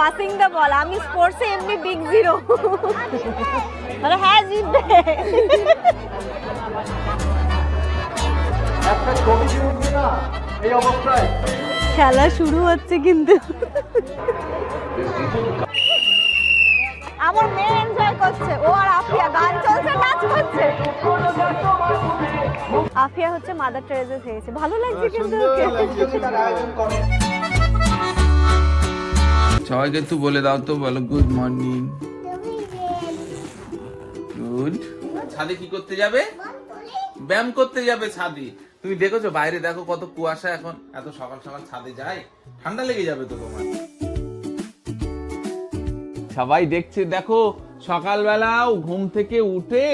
Passing the ball. আমি স্পোর্টসে এমনি big zero. মানে হ্যাঁ জিতবে। একটা ছবি কি উঠবে না এই অবস্থায়? খেলা শুরু হচ্ছে কিন্তু আমার মেয়ে এনজয় করছে, ও আর আফিয়া গান চলছে, নাচ করছে। আফিয়া হচ্ছে মাদার টেরেসা খেয়েছে, ভালো লাগছে কিন্তু ওকে। সবাইকে একটু বলে দাও তো, বলো গুড মর্নিং। গুড। ছাদে কি করতে যাবে? ব্যায়াম করতে যাবে ছাদে। তুমি দেখেছো বাইরে, দেখো কত কুয়াশা এখন, এত সকাল সকাল ছাদে যায়, ঠান্ডা লেগে যাবে তো তোমার। সবাই দেখছে, দেখো সকালবেলাও ঘুম থেকে উঠে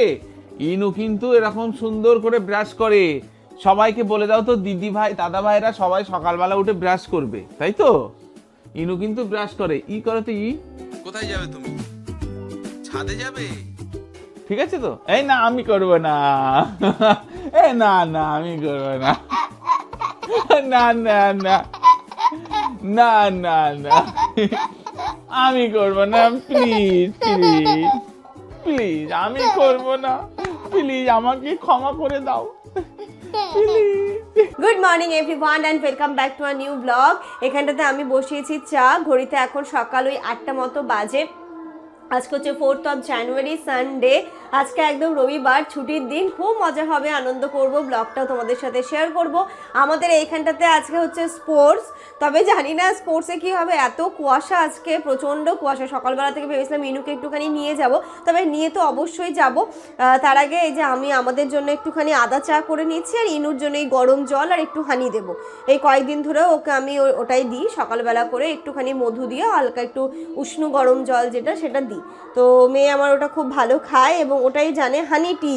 ইনু কিন্তু এরকম সুন্দর করে ব্রাশ করে। সবাইকে বলে দাও তো, দিদি ভাই দাদা ভাইরা সবাই সকালবেলা উঠে ব্রাশ করবে, তাই তো? ইনু কিন্তু ব্রাশ করে। ই করো তো, ই। কোথায় যাবে তুমি? ছাদে যাবে, ঠিক আছে তো? এই না আমি করব না, এই না না আমি করব না, না না না না না না আমি করব না, প্লিজ প্লিজ প্লিজ, আমি করব না, প্লিজ আমাকে ক্ষমা করে দাও please. Good morning everyone and welcome back to a new blog. এখানটাতে আমি বসিয়েছি চা, ঘড়িতে এখন সকাল ওই 8টা মতো বাজে। আজকে হচ্ছে 4th অফ জানুয়ারি, সানডে। আজকে একদম রবিবার, ছুটির দিন, খুব মজা হবে, আনন্দ করব, ব্লগটাও তোমাদের সাথে শেয়ার করব। আমাদের এইখানটাতে আজকে হচ্ছে স্পোর্টস, তবে জানি না স্পোর্টসে কি হবে, এত কুয়াশা আজকে, প্রচণ্ড কুয়াশা। সকালবেলা থেকে ভেবেছিলাম ইনুকে একটুখানি নিয়ে যাব, তবে নিয়ে তো অবশ্যই যাব। তার আগে এই যে আমি আমাদের জন্য একটুখানি আদা চা করে নিচ্ছি, আর ইনুর জন্য এই গরম জল আর একটু হানি দেবো। এই কয়েকদিন ধরে ওকে আমি ওটাই দিই সকালবেলা করে, একটুখানি মধু দিয়ে হালকা একটু উষ্ণ গরম জল যেটা, সেটা দিই। তো মেয়ে আমার ওটা খুব ভালো খায় এবং ওটাই জানে, হানি টি।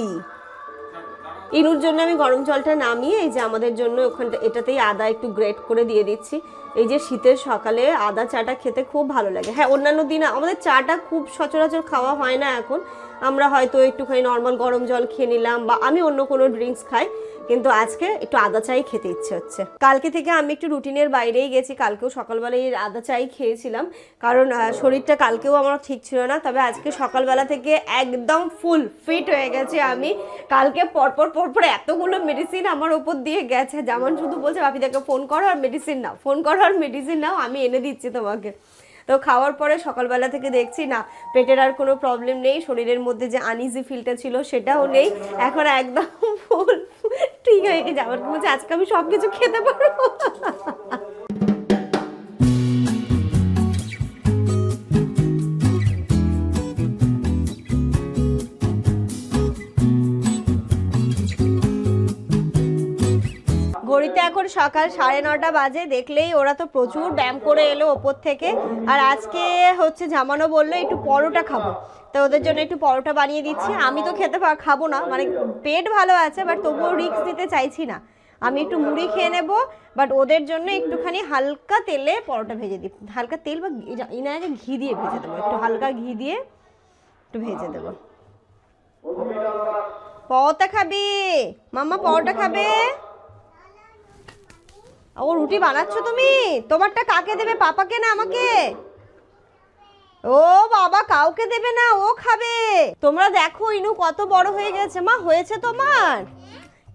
ইনুর জন্য আমি গরম জলটা নামিয়ে এই যে আমাদের জন্য ওখানটা এটাতেই আদা একটু গ্রেট করে দিয়ে দিচ্ছি। এই যে শীতের সকালে আদা চাটা খেতে খুব ভালো লাগে। হ্যাঁ, অন্যান্য দিন আমাদের চাটা খুব সচরাচর খাওয়া হয় না এখন, আমরা হয়তো একটুখানি নর্মাল গরম জল খেয়ে নিলাম, বা আমি অন্য কোনো ড্রিঙ্কস খাই, কিন্তু আজকে একটু আদা চাই খেতে ইচ্ছে হচ্ছে। কালকে থেকে আমি একটু রুটিনের বাইরেই গেছি, কালকেও সকালবেলায় আদা চাই খেয়েছিলাম, কারণ শরীরটা কালকেও আমার ঠিক ছিল না। তবে আজকে সকালবেলা থেকে একদম ফুল ফিট হয়ে গেছে আমি। কালকে পরপর এতগুলো মেডিসিন আমার ওপর দিয়ে গেছে, যেমন শুধু বলছে বাপিদাকে ফোন করো আর মেডিসিন নাও, ফোন করো আর মেডিসিন নাও, আমি এনে দিচ্ছি তোমাকে। তো খাওয়ার পরে সকালবেলা থেকে দেখছি না, পেটের আর কোনো প্রবলেম নেই, শরীরের মধ্যে যে আনইজি ফিলটা ছিল সেটাও নেই, এখন একদম ফুল ঠিক হয়ে গেছে। আমার বলছে আজকে আমি সব কিছু খেতে পারবো। ঘড়িতে এখন সকাল 9:30 বাজে, দেখলেই ওরা তো প্রচুর ব্যায়াম করে এলো ওপর থেকে। আর আজকে হচ্ছে জামানো বললো একটু পরোটা খাবো, তো ওদের জন্য একটু পরোটা বানিয়ে দিচ্ছি। আমি তো খাবো না, মানে পেট ভালো আছে, বাট তবুও রিস্ক নিতে চাইছি না, আমি একটু মুড়ি খেয়ে নেবো। বাট ওদের জন্য একটুখানি হালকা তেলে পরোটা ভেজে দিই, হালকা তেল বা ইনাকে ঘি দিয়ে ভেজে দেবো, একটু হালকা ঘি দিয়ে একটু ভেজে দেবো। পরোটা খাবি মাম্মা? পরোটা খাবে? ও রুটি বানাচ্ছ তুমি? তোমারটা কাকে দেবে, পাপাকে না আমাকে? ও বাবা, কাউকে দেবে না, ও খাবে। তোমরা দেখো ইনু কত বড় হয়ে গেছে। মা হয়েছে তোমার?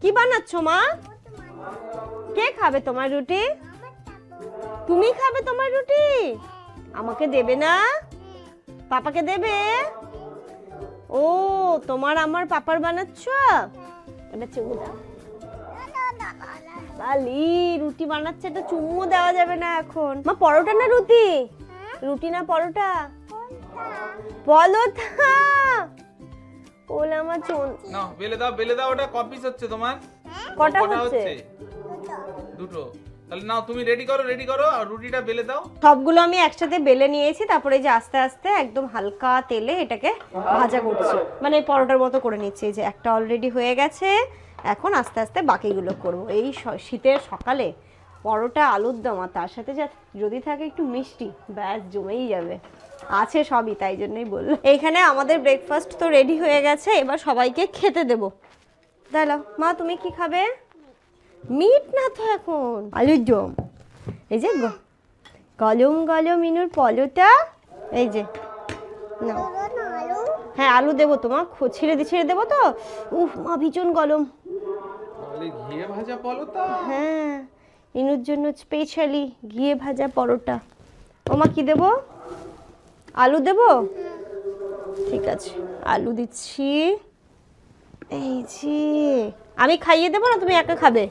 কি বানাচ্ছ মা? কে খাবে তোমার রুটি? তুমি খাবে তোমার রুটি? আমাকে দেবে না? পাপাকে দেবে? ও তোমার আমার পাপার বানাচ্ছ? এটা চুমু দাও। বালি রুটি বানাচ্ছে, এটা চুমু দেওয়া যাবে না এখন। মা পরোটা না রুটি? রুটি না পরোটা? পরোটা। ওলা আমার চুন না, বেলে দাও বেলে দাও, ওটা কপিস হচ্ছে তোমার। কটা হচ্ছে? দুটো। তাহলে নাও তুমি রেডি করো আর রুটিটা বেলে দাও। সবগুলো আমি একসাথে বেলে নিয়েছি, তারপরে যে আস্তে আস্তে একদম হালকা তেলে এটাকে ভাজা করছি, মানে পরোটার মতো করে নিচ্ছি। এই যে একটা অলরেডি হয়ে গেছে, এখন আস্তে আস্তে বাকিগুলো করব। এই শীতের সকালে পরোটা আলুর দম, আর তার সাথে যদি থাকে একটু মিষ্টি, ব্যাস জমেই যাবে। আছে সবই, তাই জন্যই বললো। এইখানে আমাদের ব্রেকফাস্ট তো রেডি হয়ে গেছে, এবার সবাইকে খেতে দেবো। দাঁড়াও মা, তুমি কি খাবে? মিট না তো এখন, আলুর দম। এই যে গলম গলম ইনুর পলোটা, এই যে নাও। হ্যাঁ আলু দেবো তোমার, ছিঁড়ে দেবো তো। উফ মা ভীষণ গরম। ঘিয়ে ভাজা পরোটা? হ্যাঁ ইনুর জন্য স্পেশালি ঘিয়ে ভাজা পরোটা। ওমা কি দেবো? আলু দেবো? ঠিক আছে আলু দিচ্ছি। এই যে আমি খাইয়ে দেবো না, তুমি একা খাবে?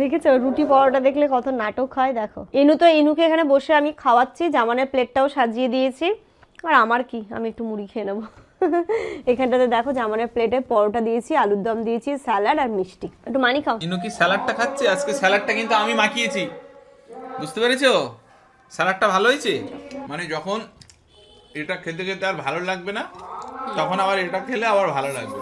দেখেছো রুটি পরোটা দেখলে কত নাটক হয়। দেখো ইনুকে এখানে বসে আমি খাওয়াচ্ছি, জামানের প্লেটটাও সাজিয়ে দিয়েছি। আর আমার কি, আমি একটু মুড়ি খেয়ে নেবো। এখানটাতে দেখো জামানের প্লেটে পরোটা দিয়েছি, আলুর দম দিয়েছি, স্যালাড আর মিষ্টি। একটু মানি খাও। ইনু কি স্যালাডটা খাচ্ছে? আজকে স্যালাডটা কিন্তু আমি মাখিয়েছি, বুঝতে পেরেছো? স্যালাডটা ভালো হয়েছে, মানে যখন এটা খেতে খেতে আর ভালো লাগবে না, তখন আবার এটা খেলে আবার ভালো লাগবে।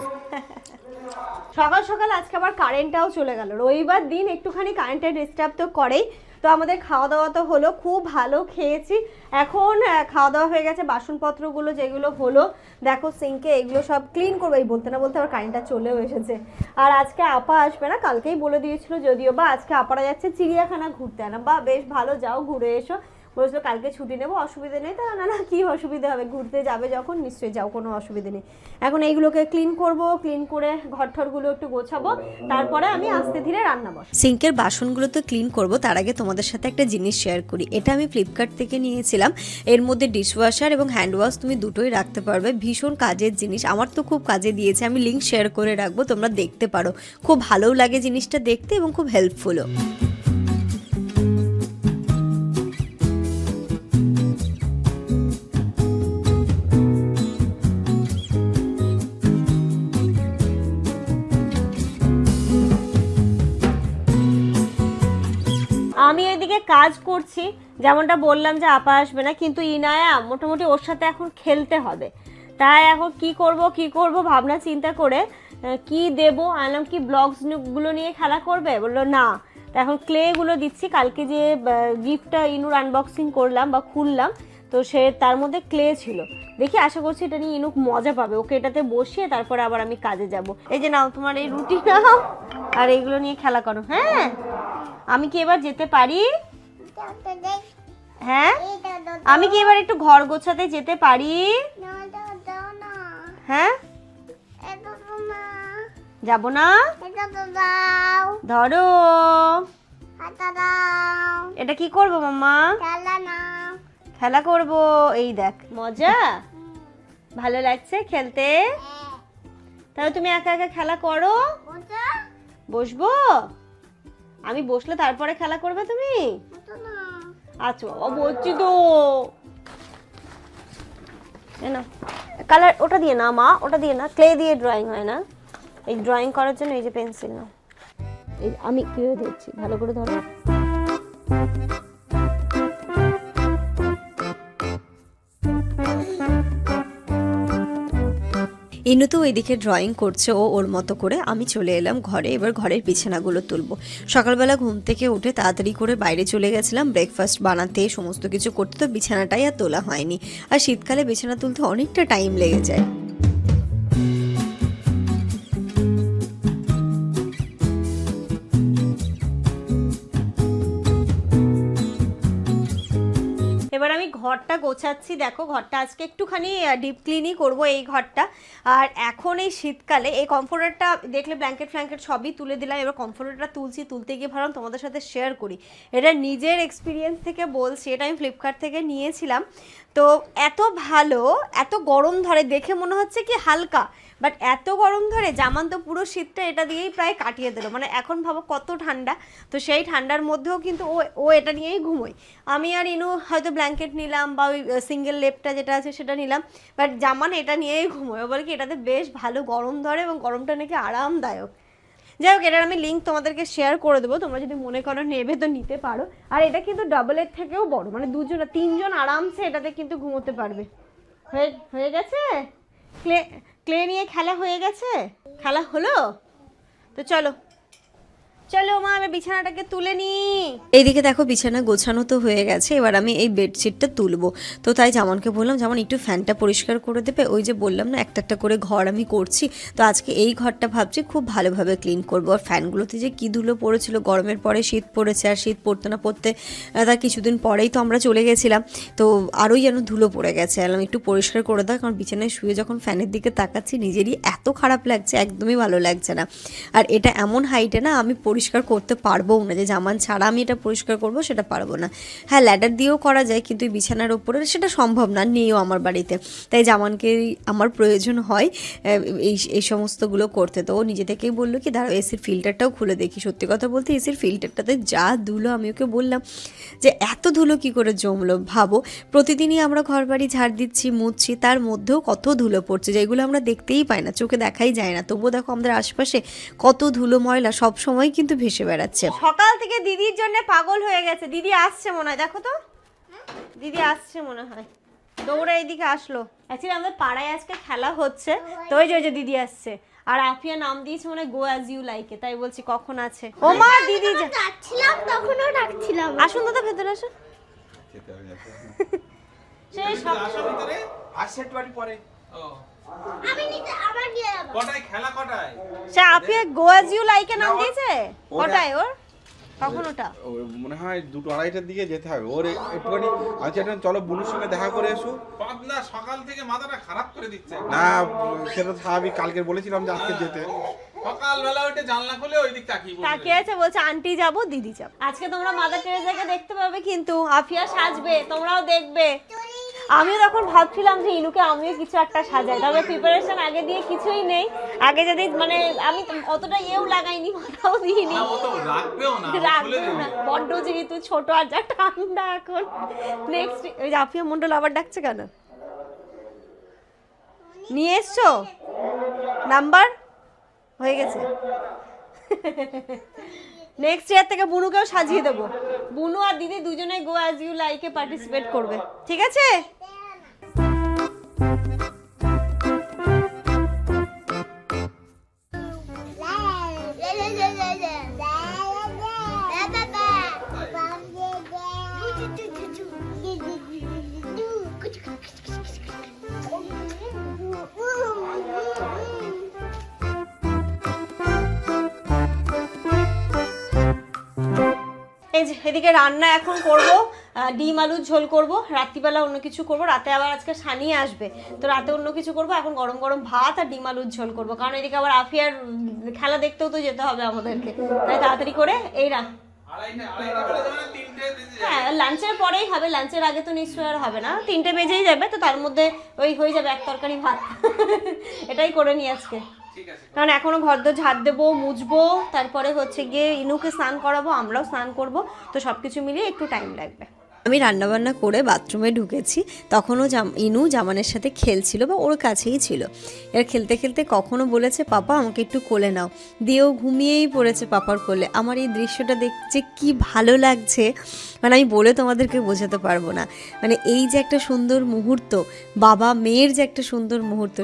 সকাল সকাল আজকে আবার কারেন্টটাও চলে গেল। রবিবার দিন একটুখানি কারেন্টের ডিস্টার্ব তো করেই। তো আমাদের খাওয়া দাওয়া তো হলো, খুব ভালো খেয়েছি। এখন খাওয়া দাওয়া হয়ে গেছে, বাসনপত্রগুলো যেগুলো হলো দেখো সিঙ্কে, এগুলো সব ক্লিন করবো। এই বলতে না বলতে আবার কারেন্টটা চলেও এসেছে। আর আজকে আপা আসবে না, কালকেই বলে দিয়েছিল যদিও বা। আজকে আপারা যাচ্ছে চিড়িয়াখানা ঘুরতে। আনা বা বেশ ভালো, যাও ঘুরে এসো। বলেছিল কালকে ছুটি নেবো, অসুবিধা নেই। তা না কি অসুবিধা হবে, ঘুরতে যাবে যখন নিশ্চয়ই যাও, কোনো অসুবিধা নেই। এখন এইগুলোকে ক্লিন করব, ক্লিন করে ঘরঠরগুলো একটু গোছাবো, তারপরে আমি আস্তে ধীরে রান্না বসাবো। সিঙ্কের বাসনগুলো তো ক্লিন করব, তার আগে তোমাদের সাথে একটা জিনিস শেয়ার করি। এটা আমি ফ্লিপকার্ট থেকে নিয়েছিলাম। এর মধ্যে ডিশওয়াশার এবং হ্যান্ড ওয়াশ তুমি দুটোই রাখতে পারবে। ভীষণ কাজের জিনিস, আমার তো খুব কাজে দিয়েছে। আমি লিঙ্ক শেয়ার করে রাখবো, তোমরা দেখতে পারো। খুব ভালোও লাগে জিনিসটা দেখতে এবং খুব হেল্পফুলও। আমি এদিকে কাজ করছি, যেমনটা বললাম যে আপা আসবে না, কিন্তু ইনায়া মোটামুটি ওর সাথে এখন খেলতে হবে। তাই এখন কি করব ভাবনা চিন্তা করে কি দেব, আনলাম কি ব্লগসগুলো নিয়ে খেলা করবে, বললো না। তা এখন ক্লেগুলো দিচ্ছি। কালকে যে গিফটটা ইনুর আনবক্সিং করলাম বা খুললাম, তো সে তার মধ্যে ক্লে ছিল। দেখি আশা করছি এটা নিয়ে ইনুক মজা পাবে। ওকে এটাতে বসিয়ে তারপরে আবার আমি কাজে যাব। এই যে নাও তোমার এই রুটি নাও, আর এইগুলো নিয়ে খেলা করো। হ্যাঁ আমি কি এবার যেতে পারি? হ্যাঁ আমি কি এবার একটু ঘর গোছাতে যেতে পারি? হ্যাঁ যাব না? ধরো এটা কি করবো মাম্মা? খেলা করব। এই দেখ মজা, ভালো লাগছে খেলতে। তাহলে তুমি একা একা খেলা করো। বসবো আমি, বসলে তারপরে খেলা করবে তুমি? আচ্ছা বাবা বলছি তো। না কালার ওটা দিয়ে না মা, ওটা দিয়ে না, ক্লে দিয়ে ড্রয়িং হয় না। এই ড্রয়িং করার জন্য এই যে পেন্সিল নাও। এই আমি কিভাবে দিচ্ছি, ভালো করে ধরো। ইনু তো ওইদিকে ড্রয়িং করছে ও ওর মতো করে। আমি চলে এলাম ঘরে। এবার ঘরের বিছানাগুলো তুলবো। সকালবেলা ঘুম থেকে উঠে তাড়াতাড়ি করে বাইরে চলে গেছিলাম ব্রেকফাস্ট বানাতে, সমস্ত কিছু করতে। তো বিছানাটাই আর তোলা হয়নি। আর শীতকালে বিছানা তুলতে অনেকটা টাইম লেগে যায়। এবার আমি ঘরটা গোছাচ্ছি। দেখো ঘরটা আজকে একটুখানি ডিপ ক্লিনই করবো এই ঘরটা। আর এখন এই শীতকালে এই কমফোর্টারটা দেখলে ব্ল্যাঙ্কেট ফ্ল্যাঙ্কেট সবই তুলে দিলাম। এবার কমফোর্টারটা তুলতে গিয়ে ভাবলাম তোমাদের সাথে শেয়ার করি। এটা নিজের এক্সপিরিয়েন্স থেকে বলছি, এটা আমি ফ্লিপকার্ট থেকে নিয়েছিলাম। তো এত ভালো, এত গরম ধরে, দেখে মনে হচ্ছে কি হালকা, বাট এত গরম ধরে। জামান তো পুরো শীতটা এটা দিয়েই প্রায় কাটিয়ে দিল। মানে এখন ভাবো কত ঠান্ডা। তো সেই ঠান্ডার মধ্যেও কিন্তু ও এটা নিয়েই ঘুমোয়। আমি আর ইনু হয়তো ব্ল্যাঙ্কেট নিলাম বা ওই সিঙ্গেল লেপটা যেটা আছে সেটা নিলাম, বাট জামান এটা নিয়েই ঘুমোয়। ও বলে কি এটাতে বেশ ভালো গরম ধরে এবং গরমটা নাকি আরামদায়ক। যাই হোক এটার আমি লিঙ্ক তোমাদেরকে শেয়ার করে দেবো, তোমরা যদি মনে করো নেবে তো নিতে পারো। আর এটা কিন্তু ডাবলের থেকেও বড়, মানে তিনজন আরামসে এটাতে কিন্তু ঘুমোতে পারবে। হয়ে গেছে ক্লে নিয়ে খেলা হয়ে গেছে, খেলা হলো। তো চলো চলো মা আমি বিছানাটাকে তুলে নি। এইদিকে দেখো বিছানা গোছানো তো হয়ে গেছে, এবার আমি এই বেডশিটটা তুলবো। তো তাই জামানকে বললাম জামান একটু ফ্যানটা পরিষ্কার করে দেবে। ওই যে বললাম না একটা একটা করে ঘর আমি করছি, তো আজকে এই ঘরটা ভাবছি খুব ভালোভাবে ক্লিন করবো। আর ফ্যানগুলোতে যে কী ধুলো পড়েছিল, গরমের পরে শীত পড়েছে, আর শীত পড়তে না পড়তে তার কিছুদিন পরেই তো আমরা চলে গেছিলাম, তো আরোই যেন ধুলো পড়ে গেছে। আমি একটু পরিষ্কার করে দাও, কারণ বিছানায় শুয়ে যখন ফ্যানের দিকে তাকাচ্ছি নিজেরই এত খারাপ লাগছে, একদমই ভালো লাগছে না। আর এটা এমন হাইটে না আমি পরিষ্কার করতে পারবো না, যে জামান ছাড়া আমি এটা পরিষ্কার করব সেটা পারবো না। হ্যাঁ ল্যাডার দিয়েও করা যায়, কিন্তু এই বিছানার ওপরে সেটা সম্ভব না, নেইও আমার বাড়িতে। তাই জামানকে আমার প্রয়োজন হয় এই সমস্তগুলো করতে। তো ও নিজে থেকেই বললো কি দাঁড়াও এসির ফিল্টারটাও খুলে দেখি। সত্যি কথা বলতে এসির ফিল্টারটাতে যা ধুলো, আমি ওকে বললাম যে এত ধুলো কী করে জমলো। ভাবো প্রতিদিনই আমরা ঘর বাড়ি ঝাড় দিচ্ছি, মুছছি, তার মধ্যেও কত ধুলো পড়ছে, যেগুলো আমরা দেখতেই পাই না, চোখে দেখাই যায় না। তবুও দেখো আমাদের আশপাশে কত ধুলো ময়লা সব সময় কিন্তু ভেসে বেড়াচ্ছে। সকাল থেকে দিদির জন্য পাগল হয়ে গেছে। দিদি আসছে মনে হয়, দেখো তো দিদি আসছে মনে হয়, দৌড়ে এইদিকে আসলো। অ্যাকচুয়ালি আমাদের পাড়ায় আজকে খেলা হচ্ছে, তো ওই যে দিদি আসছে। আর আফিয়া নাম দিয়েছে মনে গো অ্যাজ ইউ লাইকে, তাই বলছি কখন আছে। ও মা দিদি ডাকছিলাম, তখনও ডাকছিলাম। আসুন দাদা ভেতরে আসুন। সেই সব আমি নিতে আবার গিয়ে যাব। কটায় খেলা কটায়? সে আফিয়া গো অ্যাজ ইউ লাইকে নাম দিয়েছে। কটায় ওর? কখন ওটা? মনে হয় 2-2:30টার দিকে যেতে হবে ওর একটুখানি। আচ্ছা চলো বুনুর সঙ্গে দেখা করে এসো। পাতলা সকাল থেকে মাথাটা খারাপ করে দিচ্ছে। না সেটা স্বাভাবিক, কালকে বলেছিলাম যে আজকে যেতে। সকালবেলা উঠে জানলা খুলে ওই দিক তাকিয়ে আছে, বলছে আন্টি যাবো দিদি যাবো। আজকে তোমরা মাদার টেরেসাকে দেখতে পাবে, কিন্তু আফিয়া সাজবে, তোমরাও দেখবে। আমিও তখন ভাবছিলাম যে ইনুকে আমিও কিছু একটা সাজাই, তবে প্রিপারেশন আগে দিয়ে কিছুই নেই। আগে যদি মানে আমি অতটা ইয়েও লাগাইনি, মাথাও দিইনি, রাখবেও না, বড্ড যেহেতু ছোট আর যা ঠান্ডা এখন। নেক্সট ওই যে আফিয়া মন্ডল আবার ডাকছে কেন? নিয়ে এসছো নাম্বার? হয়ে গেছে। নেক্সট ইয়ার থেকে বুনুকেও সাজিয়ে দেবো। বুনু আর দিদি দুজনে গো অ্যাজ ইউ লাইকে পার্টিসিপেট করবে, ঠিক আছে? এই যে এদিকে রান্না এখন করব, ডিম আলুর ঝোল করব। রাত্রিবেলা অন্য কিছু করব, রাতে আবার আজকে সানিয়ে আসবে, তো রাতে অন্য কিছু করব। এখন গরম গরম ভাত আর ডিম আলুর ঝোল করব, কারণ এদিকে আবার আফিয়ার খেলা দেখতেও তো যেতে হবে আমাদেরকে। তাই তাড়াতাড়ি করে এই হ্যাঁ লাঞ্চের পরেই হবে, লাঞ্চের আগে তো নিশ্চয়ই আর হবে না, 3টে বেজেই যাবে, তো তার মধ্যে ওই হয়ে যাবে এক তরকারি ভাত। এটাই করে নি আজকে, কারণ এখনো ঘরদোর ঝাড় দেবো, মুছবো, তারপরে হচ্ছে গিয়ে ইনুকে স্নান করাবো, আমরাও স্নান করব, তো সবকিছু মিলিয়ে একটু টাইম লাগবে। আমি রান্নাবান্না করে বাথরুমে ঢুকেছি, তখনও ইনু জামানের সাথে খেলছিল বা ওর কাছেই ছিল। এর খেলতে খেলতে কখনো বলেছে পাপা আমাকে একটু কোলে নাও, দিয়েও ঘুমিয়েই পড়েছে পাপার কোলে। আমার এই দৃশ্যটা দেখতে কি ভালো লাগছে, মানে আমি বলে তোমাদেরকে বোঝাতে পারবো না। মানে এই যে একটা সুন্দর মুহূর্ত, বাবা মেয়ের যে একটা সুন্দর মুহূর্ত,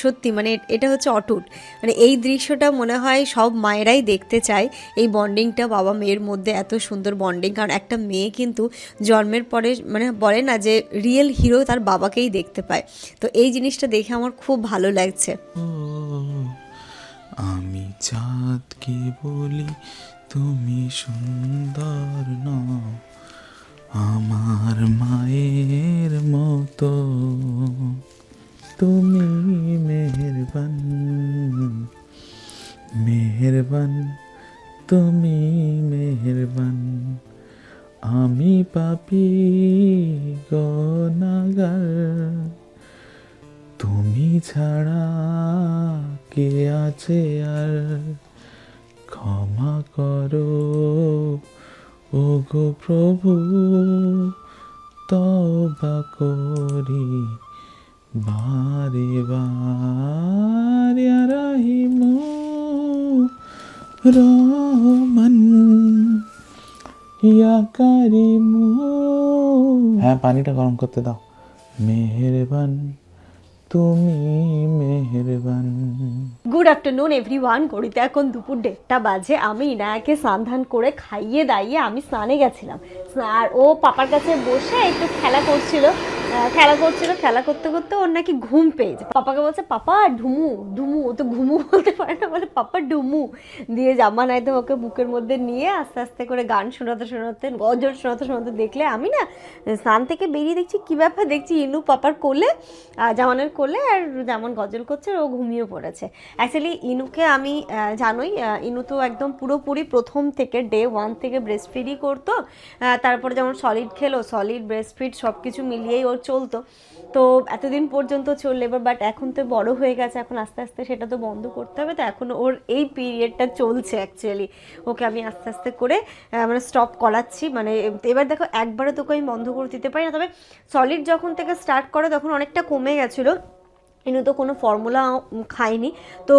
সত্যি মানে এটা হচ্ছে অটুট। মানে এই দৃশ্যটা মনে হয় সব মায়েরাই দেখতে চায়, এই বন্ডিংটা বাবা মেয়ের মধ্যে, এত সুন্দর বন্ডিং। কারণ একটা মেয়ে কিন্তু জন্মের পরে মানে বলে না যে রিয়েল হিরো তার বাবাকেই দেখতে পায়, তো এই জিনিসটা দেখে আমার খুব ভালো লাগছে। আমি চাঁদকে বলি তুমি সুন্দর নও, আমার মায়ের মতো তুমি মেহেরবান, মেহেরবান তুমি মেহেরবান, আমি পাপী গুনাহগার, তুমি ছাড়া কে আছে আর, ক্ষমা করো ওগো প্রভু, তওবা করি বারে বার, ইয়া রাহিম রহমান ইয়া কারিম। হ্যাঁ পানিটা গরম করতে দাও। মেহেরবান তুমি মেহেরবান। Good afternoon everyone. ঘড়িতে এখন দুপুর 1:30 বাজে। আমি ইনায়াকে স্নান ধান করে খাইয়ে দাইয়ে আমি স্নানে গেছিলাম, আর ও পাপার কাছে বসে একটু খেলা করছিল। খেলা করতে করতে ওর নাকি ঘুম পেয়েছে। পাপাকে বলছে পাপা ঢুমু ঢুমু, ও তো ঘুমু বলতে পারে না, বলে পাপা ঢুমু। দিয়ে জামা নাইতে ওকে বুকের মধ্যে নিয়ে আস্তে আস্তে করে গান শোনাতে শোনাতে গজল শোনাতে শোনাতে দেখলে আমি না স্নান থেকে বেরিয়ে দেখছি কী ব্যাপার, দেখছি ইনু পাপার কোলে, জামানের কোলে, আর যেমন গজল করছে আর ও ঘুমিয়ে পড়েছে। অ্যাকচুয়ালি ইনুকে আমি জানোই, ইনু তো একদম পুরোপুরি প্রথম থেকে ডে 1 থেকে ব্রেস্ট ফিডই করতো। তারপরে যেমন সলিড খেলো, সলিড ব্রেস্ট ফিড সব কিছু মিলিয়েই ওর চলতো। তো এতদিন পর্যন্ত চললে এবার, বাট এখন তো বড় হয়ে গেছে, এখন আস্তে আস্তে সেটা তো বন্ধ করতে হবে। তো এখন ওর এই পিরিয়ডটা চলছে অ্যাকচুয়ালি। ওকে আমি আস্তে আস্তে করে মানে স্টপ করাচ্ছি। মানে এবার দেখো একবারে তোকে আমি বন্ধ করে দিতে পারি না, তবে সলিড যখন থেকে স্টার্ট করে তখন অনেকটা কমে গেছিলো। ইনু তো কোনো ফর্মুলা খায়নি, তো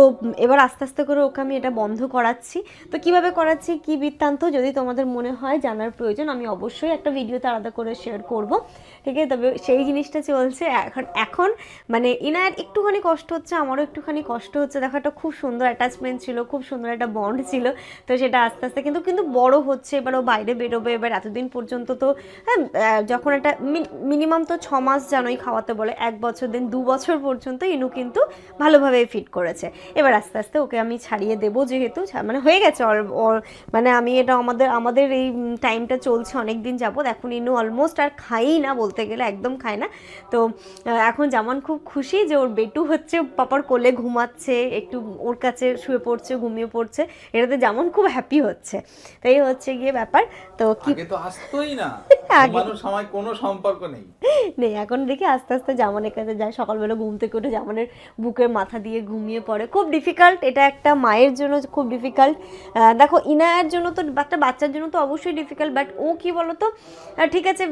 এবার আস্তে আস্তে করে ওকে আমি এটা বন্ধ করাচ্ছি। তো কিভাবে করাচ্ছি, কি বৃত্তান্ত যদি তোমাদের মনে হয় জানার প্রয়োজন, আমি অবশ্যই একটা ভিডিওতে আলাদা করে শেয়ার করব, ঠিক আছে? তবে সেই জিনিসটা চলছে এখন মানে ইনার একটুখানি কষ্ট হচ্ছে, আমারও একটুখানি কষ্ট হচ্ছে। দেখো একটা খুব সুন্দর অ্যাটাচমেন্ট ছিল, খুব সুন্দর একটা বন্ড ছিল, তো সেটা আস্তে আস্তে কিন্তু বড় হচ্ছে। এবার ও বাইরে বেরোবে। এবার এতদিন পর্যন্ত তো হ্যাঁ, যখন একটা মিনিমাম তো 6 মাস জানোই খাওয়াতে বলে, 1 বছর দিন 2 বছর পর্যন্ত ইনু কিন্তু ভালোভাবে ফিট করেছে। এবার আস্তে আস্তে ওকে আমি ছাড়িয়ে দেবো, যেহেতু মানে হয়ে গেছে মানে আমি এটা আমাদের এই টাইমটা চলছে অনেক দিন যাবত। এখন ইনু অলমোস্ট আর খাই না বলতে গেলে, একদম খায় না। তো এখন যেমন খুব খুশি যে ওর বেটু হচ্ছে, পাপার কোলে ঘুমাচ্ছে, একটু ওর কাছে শুয়ে পড়ছে, ঘুমিয়ে পড়ছে, এটাতে যেমন খুব হ্যাপি হচ্ছে। তাই হচ্ছে গিয়ে ব্যাপার। তো কি আগে তো আসতোই না, আগে ঘুমানোর সময় কোনো সম্পর্ক নেই। এখন দেখি আস্তে আস্তে জামানের কাছে যায়, সকালবেলা ঘুম থেকে উঠে জামানের বুকের মাথা দিয়ে ঘুমিয়ে পড়ে। খুব ডিফিকাল্ট এটা, একটা মায়ের জন্য খুব ডিফিকাল্ট। দেখো ইনায়ার জন্য তো, একটা বাচ্চার জন্য তো অবশ্যই ডিফিকাল্ট, বাট ও কি বলতো, ঠিক আছে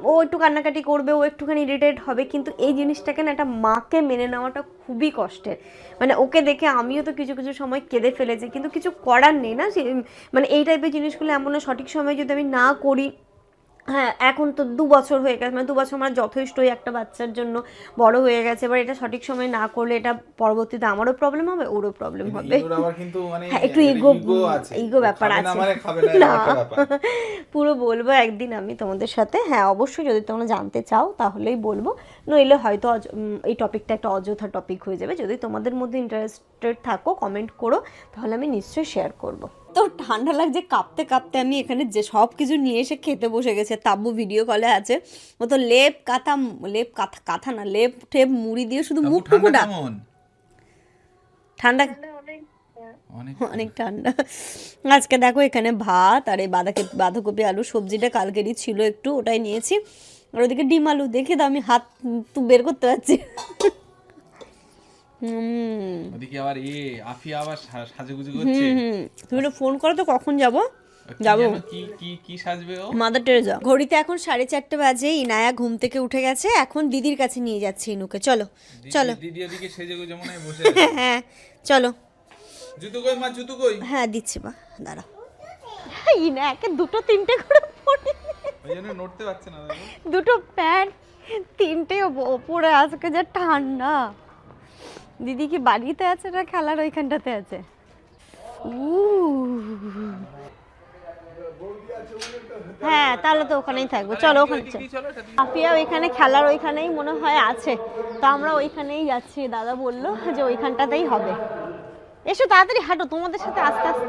ও একটু কান্নাকাটি করবে, ও একটুখানি ইরিটেট হবে, কিন্তু এই জিনিসটাকে না একটা মাকে মেনে নেওয়াটা খুবই কষ্টের। মানে ওকে দেখে আমিও তো কিছু কিছু সময় কেঁদে ফেলেছি, কিন্তু কিছু করার নেই না। মানে এই টাইপের জিনিসগুলো এমন সঠিক সময় যদি আমি না করি, হ্যাঁ এখন তো 2 বছর হয়ে গেছে, মানে 2 বছর আমার যথেষ্টই একটা বাচ্চার জন্য বড় হয়ে গেছে। এবার এটা সঠিক সময় না করলে এটা পরবর্তীতে আমারও প্রবলেম হবে, ওরও প্রবলেম হবে। হ্যাঁ একটু ইগো ব্যাপার আছে না, পুরো বলবো একদিন আমি তোমাদের সাথে। হ্যাঁ অবশ্যই যদি তোমরা জানতে চাও তাহলেই বলবো, নইলে হয়তো এই টপিকটা একটা অযথা টপিক হয়ে যাবে। যদি তোমাদের মধ্যে ইন্টারেস্টেড থাকো কমেন্ট করো, তাহলে আমি নিশ্চয়ই শেয়ার করবো। তো ঠান্ডা লাগছে, কাঁপতে কাঁপতে আমি এখানে যে সব কিছু নিয়ে এসে খেতে বসে গেছে। তাব্বু ভিডিও কলে আছে, ও তো লেপ কাঁথা না, লেপ টেপ মুড়ি দিয়ে শুধু মুখটুকু ডাক। ঠান্ডা অনেক ঠান্ডা। আজকে দেখো এখানে ভাত আর এই বাঁধাকপি আলু সবজিটা কালকেরই ছিল একটু, ওটাই নিয়েছি। আর ওদিকে ডিম আলু, দেখে তো আমি হাত বের করতে পারছি। ওদিকে আবার আফিয়া আবার সাজুগুজু করছে। তুমি তো ফোন করো তো কখন যাবো? কি সাজবে ও? Mother Teresa. ঘড়িতে এখন 4:30 বাজে। ইনায়া ঘুম থেকে উঠে গেছে, এখন দিদির কাছে নিয়ে যাচ্ছে ইনুকে। চলো চলো, দিদি ওদিকে সেজেগুজে মনে হয় বসে আছে। হ্যাঁ চলো। জুতো কই মা, জুতো কই? হ্যাঁ দিচ্ছি মা, দাঁড়া। ইনায়াকে 2-3টে করে পরে, ওই জন্য নড়তে পারছে না। 2টো প্যান্ট 3টে ওপরে, আজকে যা ঠান্ডা। দিদি কি বাড়িতে আছে না খেলার ওইখানটাতে আছে? হ্যাঁ তাহলে তো ওখানেই থাকবো, চলো ওখানে। আফিয়া ওইখানে খেলার ওইখানেই মনে হয় আছে, তো আমরা ওইখানেই যাচ্ছি। দাদা বললো যে ওইখানটাতেই হবে। এসো তাড়াতাড়ি হাঁটো, তোমাদের সাথে আস্তে আস্তে।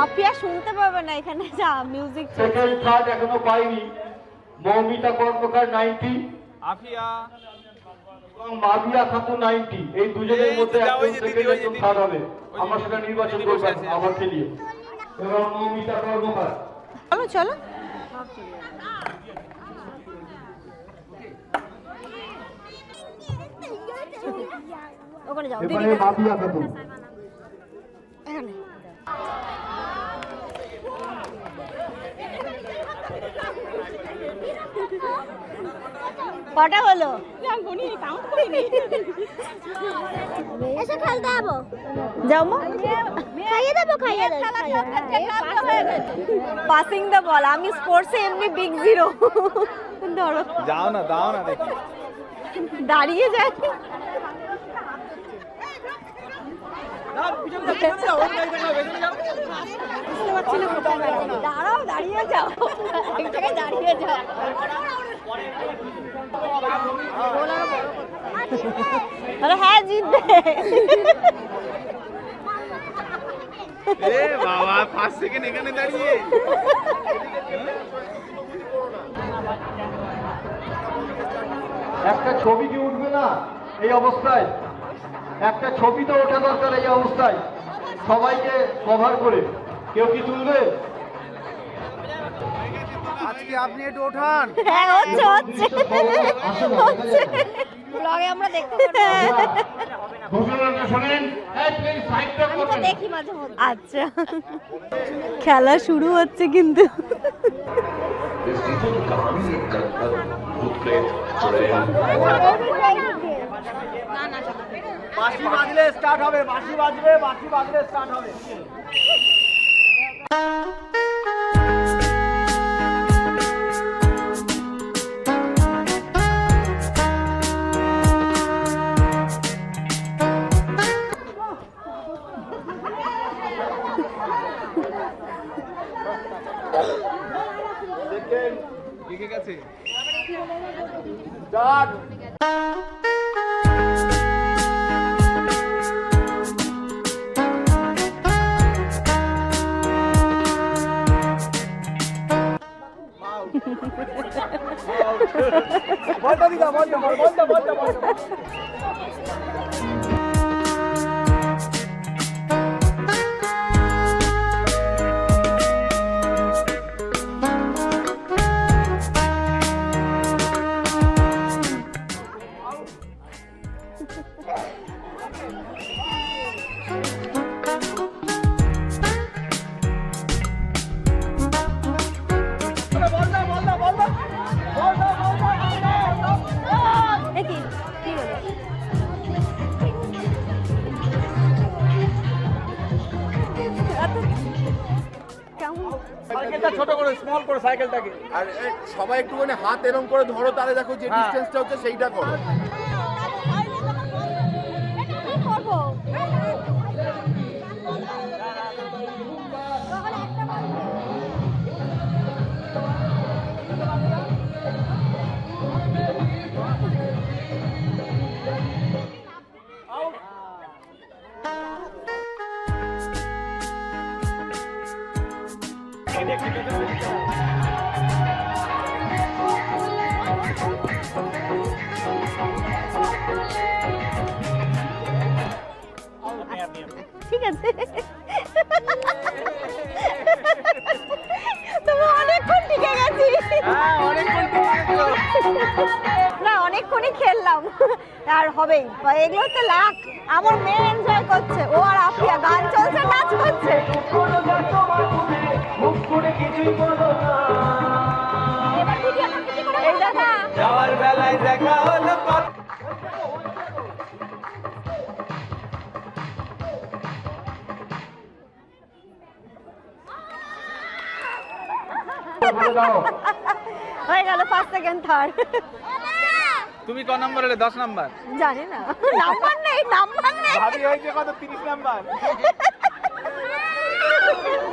আফিয়া শুনতে পাবে না, এখানে যা মিউজিক চলছে। এখনো পাইনি। মৌমিতা কর্মকার 90, আফিয়া এবং মাবিয়া খাতুন 90। এই দুজনের মধ্যে একজন থেকে একজন থার্ড হবে। আমরা সেটা নির্বাচন করব আমাকে নিয়ে। এবং মৌমিতা কর্মকার। চলো চলো। ওখানে যাও, এবারে মাবিয়া খাতুন। এখানে। কটা হলো? এসে খেলতে যাবো। যাও মা। খাইয়ে দেবো, খাইয়ে দেবো। Passing the ball. আমি স্পোর্টসে এমনি বিগ জিরো। ধরো দাও না দেখি। দাঁড়িয়ে যায়। দাঁড়াও, দাঁড়িয়ে যাও, এক জায়গায় দাঁড়িয়ে যাও। আরে হ্যাঁ, জিতবে। এ বাবা 5 সেকেন্ড এখানে দাঁড়িয়ে। একটা ছবি কি উঠবে না এই অবস্থায়? একটা ছবি তো ওঠা দরকার এই অবস্থায়, সবাইকে কভার করে। কেউ কি তুলবে? আজকে আপনি একটু ওঠান। হ্যাঁ, হচ্ছে ব্লগে আমরা দেখতে দেখি মাঝে মধ্যে। আচ্ছা, খেলা শুরু হচ্ছে কিন্তু। বাঁশি বাজলে স্টার্ট হবে, বাঁশি বাজবে, বাঁশি বাজলে স্টার্ট হবে। লিখে গেছে। স্টার্ট। বলটা দিদা, বলটা। সাইকেলটা ছোট করে, স্মল করে সাইকেলটাকে। আর সবাই একটুখানি হাত এরম করে ধরো, তাহলে দেখো যে ডিসটেন্সটা হচ্ছে সেইটা করো। ঠিক আছে, তুমি অনেকক্ষণ টিকে গেছি। না, অনেকক্ষণই খেললাম, আর হবেই, এগুলো তো লাখ। আমার মেয়ে এনজয় করছে, ও আর আফিয়া গান চলছে, নাচ করছে। এই দেখো, যাওয়ার বেলায় দেখা হলো হয়ে গেল ফার্স্ট সেকেন্ড থার্ড। তুমি ক নাম্বার হলে? 10 নাম্বার। জানি না, নাম্বার নেই। ভাবি হয়েছে কত? 30 নাম্বার।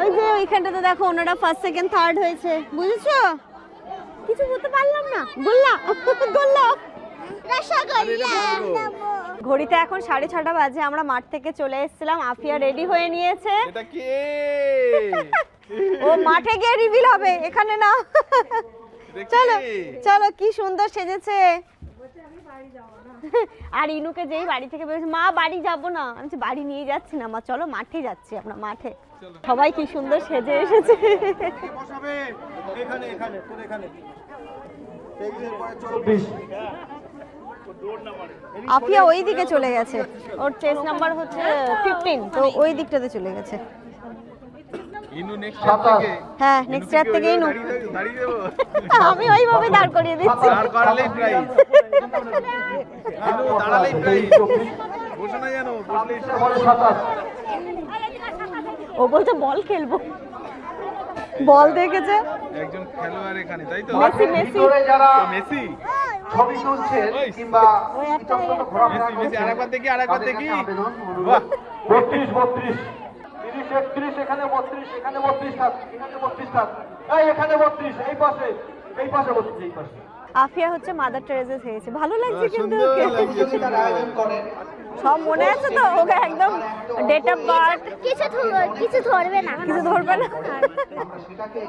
ওই যে ওইখানটাতে দেখো, ওনারা ফার্স্ট সেকেন্ড থার্ড হয়েছে, বুঝেছো? কিছু বলতে পারলাম না। গোল্লা ঘড়িতে এখন 6:30 বাজে। আমরা মাঠ থেকে চলে এসেছিলাম, আফিয়া রেডি হয়ে নিয়েছে। এটা কে? ও মাঠে গিয়ে রিভিল হবে, এখানে না। চলো চলো, কি সুন্দর সেজেছে। আর ইনুকে যেই বাড়ি থেকে বেরোচ্ছে, মা বাড়ি যাবো না। আমি বলছি, বাড়ি নিয়ে যাচ্ছি না মা, চলো মাঠে যাচ্ছি আমরা, মাঠে। সবাই কি সুন্দর সেজে এসেছে। আফিয়া ওই দিকে চলে গেছে, ওর চেস নাম্বার হচ্ছে 15, তো ওই দিকটাতে চলে গেছে। ইনু নেক্সট সাতাশ। থেকে হ্যাঁ নেক্সট ইয়ার থেকেই নো দাঁড়িয়ে দেবো আমি ওইভাবে দাঁড় করিয়ে দিচ্ছি আর করালেই প্রাইজ ইনু দাঁড়ালেই প্রাইজ বসে না জানো বসলেই বলে 27। ও বলছে বল খেলবো বল দেখেছে একজন খেলোয়াড় এখানে তাই তো মাঠের ভিতরে যারা মেসি ছবি তুলছেন কিংবা ইতস্তত ঘোরাফেরা মেসি করছেন, আরেকবার দেখি আরেকবার তাদের দেখি কাছে আবেদন, অনুরোধ। বাহ 32, 32, 30, 31, এখানে 32, এখানে 32 থাক, এখানে 32 থাক। এই এখানে 32, এই পাশে 32, এই পাশে। আফিয়া হচ্ছে মাদার টেরেসা হয়েছে ভালো লাগছে কিন্তু সুন্দর ওকে প্রতিযোগিতার আয়োজন করেন। সব মনে আছে তো ওকে একদম ডেট অফ বার্থ কিছু ধরবে না কিছু ধরবে না আমরা সেটাকে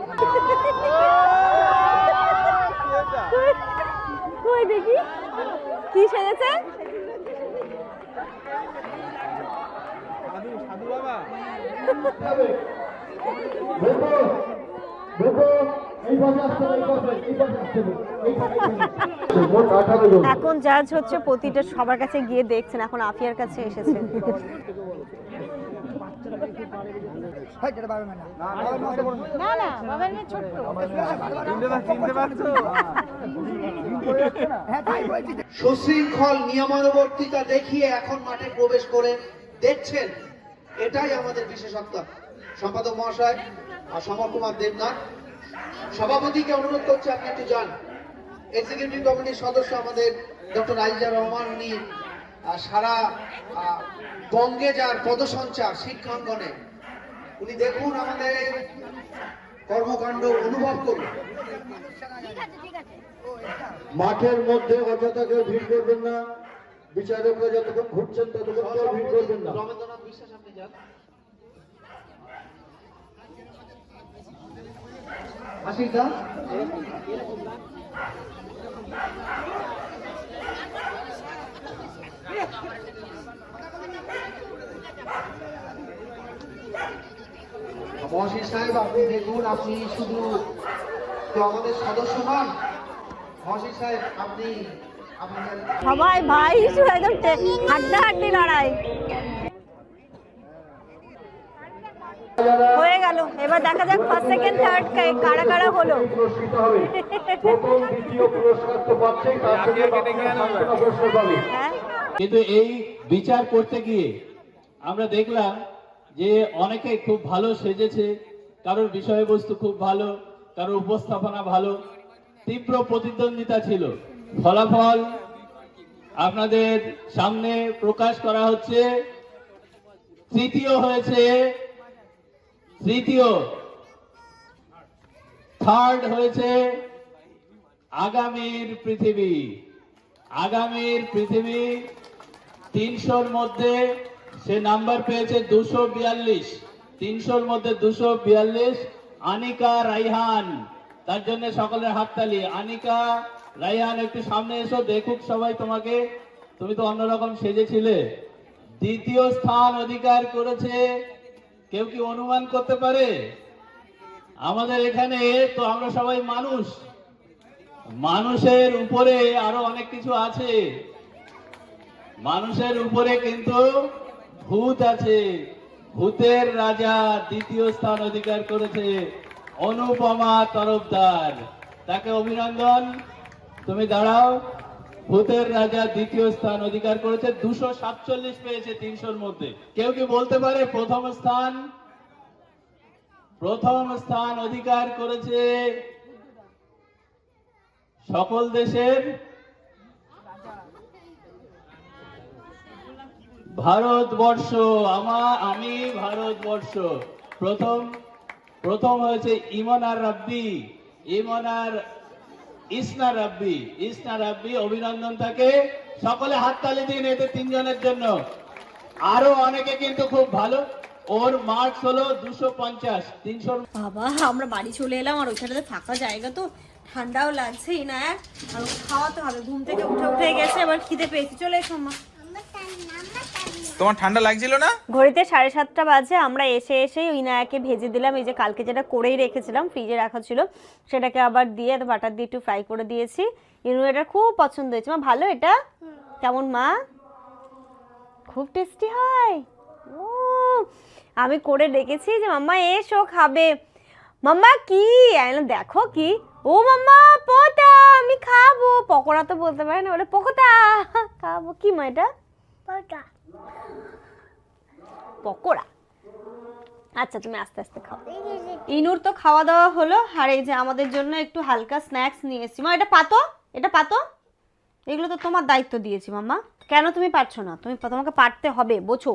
কই দেখি কি সেজেছে সাধু সাধু বাবা দেখো, দেখো, এই পাশে আসতে হবে, এই পাশে আসতে হবে, এই পাশে আসতে হবে। মোট 18 জন। এখন জাজ হচ্ছে প্রতিটা সবার কাছে গিয়ে দেখছেন এখন আফিয়ার কাছে এসেছে না না বাবার মেয়ে ছোট্ট চিনতে পারছো সুশৃঙ্খল নিয়মানুবর্তিতা দেখিয়ে এখন মাঠে প্রবেশ করে দেখছেন, এটাই আমাদের বিশেষত্ব। সম্পাদক মহাশয় আর সমর কুমার দেবনাথ, সভাপতিকে অনুরোধ করছি আপনি একটু যান। এক্সিকিউটিভ কমিটির সদস্য আমাদের ডক্টর আইজা রহমান, উনি সারা বঙ্গে যার পদসঞ্চার শিক্ষাঙ্গনে, উনি দেখুন আমাদের এই কর্মকাণ্ড অনুভব করুন। মাঠের মধ্যে অযথা কেউ ভিড় করবেন না, বিচারকরা যতক্ষণ ঘুরছেন ততক্ষণ কেউ ভিড় করবেন না। রমেন্দ্রনাথ বিশ্বাস, আপনি যান। আশিস দা, মহসিন সাহেব আপনি দেখুন, আপনি শুধু তো আমাদের সদস্য নন, মহসিন সাহেব আপনি আপনাদের সবাই ভাই শুধু একদম হাড্ডাহাড্ডি লড়াই হয়ে গেল এবার দেখা যাক ফার্স্ট সেকেন্ড থার্ড কারা কারা হলো পুরস্কৃত হবে। প্রথম দ্বিতীয় পুরস্কার তো পাচ্ছেই, তার সঙ্গে বাকিরা সান্ত্বনা পুরস্কার পাবে। হ্যাঁ কিন্তু এই বিচার করতে গিয়ে আমরা দেখলাম যে অনেকে খুব ভালো সেজেছে, কারোর বিষয়বস্তু খুব ভালো, কারোর উপস্থাপনা ভালো, তীব্র প্রতিদ্বন্দ্বিতা ছিল। ফলাফল আপনাদের সামনে প্রকাশ করা হচ্ছে। তৃতীয় হয়েছে, থার্ড হয়েছে আগামীর পৃথিবী। 300-র মধ্যে সে নাম্বার পেয়েছে 242, 300-র মধ্যে 242, আনিকা রাইহান। তার জন্য সকলের হাততালি। আনিকা রাইহান একটু সামনে এসো, দেখুক সবাই তোমাকে, তুমি তো অন্যরকম সেজেছিলে। দ্বিতীয় স্থান অধিকার করেছে, কেউ কি অনুমান করতে পারে? আমাদের এখানে তো আমরা সবাই মানুষ, মানুষের উপরে আরো অনেক কিছু আছে। মানুষের উপরে কিন্তু ভূত আছে। ভূতের রাজা দ্বিতীয় স্থান অধিকার করেছে অনুপমা তরফদার, তাকে অভিনন্দন। তুমি দাঁড়াও। ভূতের রাজা দ্বিতীয় স্থান অধিকার করেছে, 247 পেয়েছে 300-র মধ্যে। কেউ কি বলতে পারে প্রথম স্থান অধিকার করেছে সকল দেশের ভারতবর্ষ। আমি ভারতবর্ষ। প্রথম হয়েছে ইমনার রাব্বি, ইসনা রাব্বি, অভিনন্দন তাকে। সকলে হাততালি দিন এতে 3 জনের জন্য। আরো অনেকে কিন্তু খুব ভালো। ওর মার্কস হলো 250, 300। বাবা আমরা বাড়ি চলে এলাম, আর ওইখানে ফাঁকা জায়গা তো ঠান্ডাও লাগছে না, আর খাওয়াতে হবে। ঘুম থেকে উঠে গেছে, এবার খিদে পেয়েছে। চলে এসো মা। তোমার ঠান্ডা লাগছিল না? ঘড়িতে 7:30 বাজে। আমরা এসেই ইনায়াকে ভেজে দিলাম। এই যে কালকে যেটা করেই রেখেছিলাম, ফ্রিজে রাখা ছিল, সেটাকে আবার দিয়ে বাটার দিয়ে একটু ফ্রাই করে দিয়েছি। ইনু এটা খুব পছন্দ হয়েছে। মা ভালো এটা? কেমন মা? খুব টেস্টি হয়। ও আমি করে ডেকেছি যে মাম্মা এসো খাবে। মাম্মা কি দেখো কি, ও মাম্মা পোতা আমি খাবো। পকোড়া তো বলতে পারে না, বলে পকোড়া খাবো। কি মা এটা? পকোড়া। আচ্ছা তুমি আস্তে আস্তে খাও। ইনুর তো খাওয়া দাওয়া হলো, আর এই যে আমাদের জন্য একটু হালকা স্ন্যাক্স নিয়ে এসেছি। মা এটা পাতো, এটা পাতো, এগুলো তো তোমার দায়িত্ব দিয়েছি মাম্মা। কেন তুমি পারছো না? তোমাকে পারতে হবে, বোঝো।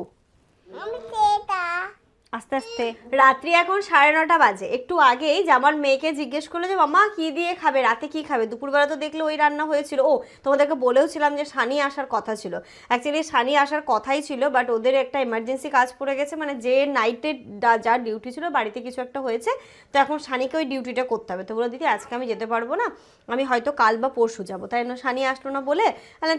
আস্তে আস্তে। রাত্রি এখন 9:30 বাজে। একটু আগেই যে আমার মেয়েকে জিজ্ঞেস করলো যে মাম্মা কি দিয়ে খাবে, রাতে কি খাবে। দুপুরবেলা তো দেখলে ওই রান্না হয়েছিল। ও তোমাদেরকে বলেও ছিলাম যে সানি আসার কথা ছিল। অ্যাকচুয়ালি সানি আসার কথাই ছিল, বাট ওদের একটা এমার্জেন্সি কাজ পড়ে গেছে, মানে যে নাইটে যার ডিউটি ছিল বাড়িতে কিছু একটা হয়েছে, তো এখন সানিকে ওই ডিউটিটা করতে হবে। তো বলে দিদি আজকে আমি যেতে পারবো না, আমি হয়তো কাল বা পরশু যাবো। তাই না সানি আসলো না বলে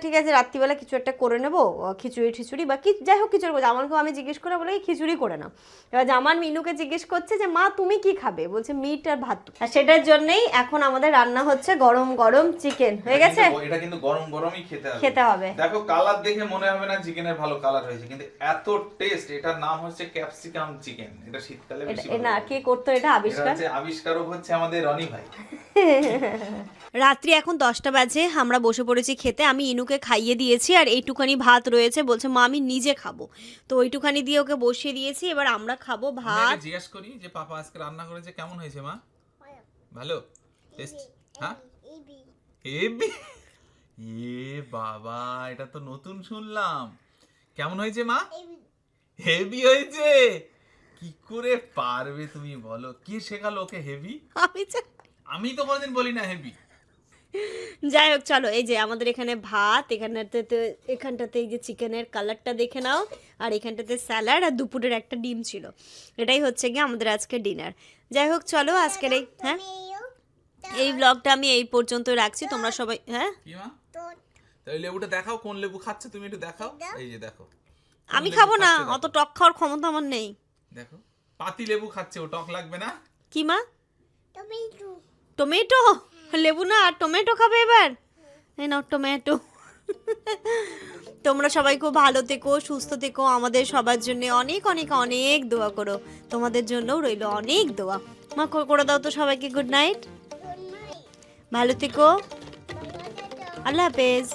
ঠিক আছে রাত্রিবেলা কিছু একটা করে নেবো, খিচুড়ি বা কি যাই হোক কিছু। আমাকেও আমি জিজ্ঞেস করে বলে খিচুড়ি করে নাও। এবার জামান মিনুকে জিজ্ঞেস করছে যে মা তুমি কি খাবে, বলছে মিট আর ভাত। আর সেটার জন্যই এখন আমাদের রান্না হচ্ছে গরম গরম চিকেন হয়ে গেছে। এটা কিন্তু গরম গরমই খেতে হবে। দেখো কালার দেখে মনে হবে না চিকেনের ভালো কালার হয়েছে, কিন্তু এত টেস্ট। এটার নাম হচ্ছে ক্যাপসিকাম চিকেন। এটা শীতকালে বেশি ভালো। না কে করতো এটা আবিষ্কার? আবিষ্কারক হচ্ছে আমাদের রনি ভাই। রাত্রি এখন 10টা বাজে, আমরা বসে পড়েছি খেতে। আমি ইনুকে খাইয়ে দিয়েছি, আর এইটুখানি ভাত রয়েছে, বলছে মা আমি নিজে খাবো। তো ওইটুখানি দিয়ে ওকে বসিয়ে দিয়েছি, এবার আমরা খাবো ভাত। জিজ্ঞেস করি যে পাপা আজকে রান্না করেছে, কেমন হয়েছে মা? ভালো টেস্ট? হ্যাঁ হেভি। এ বাবা, এটা তো নতুন শুনলাম। কেমন হয়েছে মা? হেভি হয়েছে। কি করে পারবে তুমি বলো? কে শেখালো ওকে হেভি? আমি তো কোনোদিন বলি না হেভি। যাই হোক চলো, এই যে আমাদের এখানে ভাত, এখানটাতে এই যে চিকেনের কালারটা দেখে নাও, আর এখানটাতে স্যালাড, আর দুপুরের একটা ডিম ছিল। এটাই হচ্ছে গিয়ে আমাদের আজকে ডিনার। যাই হোক চলো আজকের এই ব্লগটা আমি এই পর্যন্ত রাখছি। তোমরা সবাই কি মা তাই লেবুটা দেখাও, কোন লেবু খাচ্ছে তুমি একটু দেখাও। এই যে দেখো, আমি খাবো না, অত টক খাওয়ার ক্ষমতা আমার নেই। দেখো পাতি লেবু খাচ্ছে, ও টক লাগবে না। কি মা? টমেটো? লেবু না, আর টমেটো খাবে এবার? এই নাও টমেটো। তোমরা সবাই খুব ভালো থেকো, সুস্থ থেকো, আমাদের সবার জন্য অনেক অনেক অনেক দোয়া করো। তোমাদের জন্যও রইলো অনেক দোয়া। মা করে দাও তো সবাইকে গুড নাইট, ভালো থেকো, আল্লাহ হাফেজ।